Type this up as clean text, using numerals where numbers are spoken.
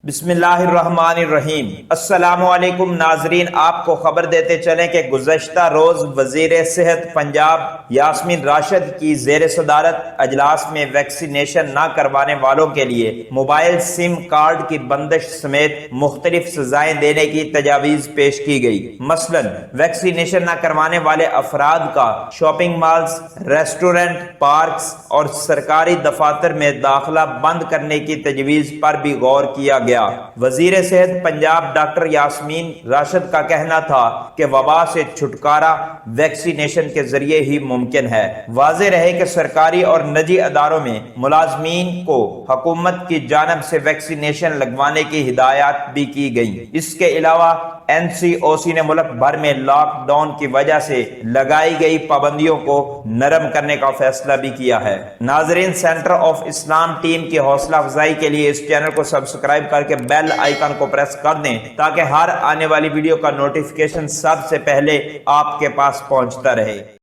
بسم اللہ الرحمن الرحیم۔ السلام علیکم ناظرین، آپ کو خبر دیتے چلیں کہ گزشتہ روز وزیر صحت پنجاب یاسمین راشد کی زیر صدارت اجلاس میں ویکسینیشن نہ کروانے والوں کے لیے موبائل سم کارڈ کی بندش سمیت مختلف سزائیں دینے کی تجاویز پیش کی گئی۔ مثلاً ویکسینیشن نہ کروانے والے افراد کا شاپنگ مالز، ریسٹورنٹ، پارکس اور سرکاری دفاتر میں داخلہ بند کرنے کی تجویز پر بھی غور کیا گیا۔ وزیر صحت پنجاب ڈاکٹر یاسمین راشد کا کہنا تھا کہ وبا سے چھٹکارا ویکسینیشن کے ذریعے ہی ممکن ہے۔ واضح رہے کہ سرکاری اور نجی اداروں میں ملازمین کو حکومت کی جانب سے ویکسینیشن لگوانے کی ہدایات بھی کی گئیں۔ اس کے علاوہ NCOC نے ملک بھر میں لاک ڈاؤن کی وجہ سے لگائی گئی پابندیوں کو نرم کرنے کا فیصلہ بھی کیا ہے۔ ناظرین، سینٹر آف اسلام ٹیم کی حوصلہ افزائی کے لیے اس چینل کو سبسکرائب کر کے بیل آئیکن کو پریس کر دیں تاکہ ہر آنے والی ویڈیو کا نوٹیفیکیشن سب سے پہلے آپ کے پاس پہنچتا رہے۔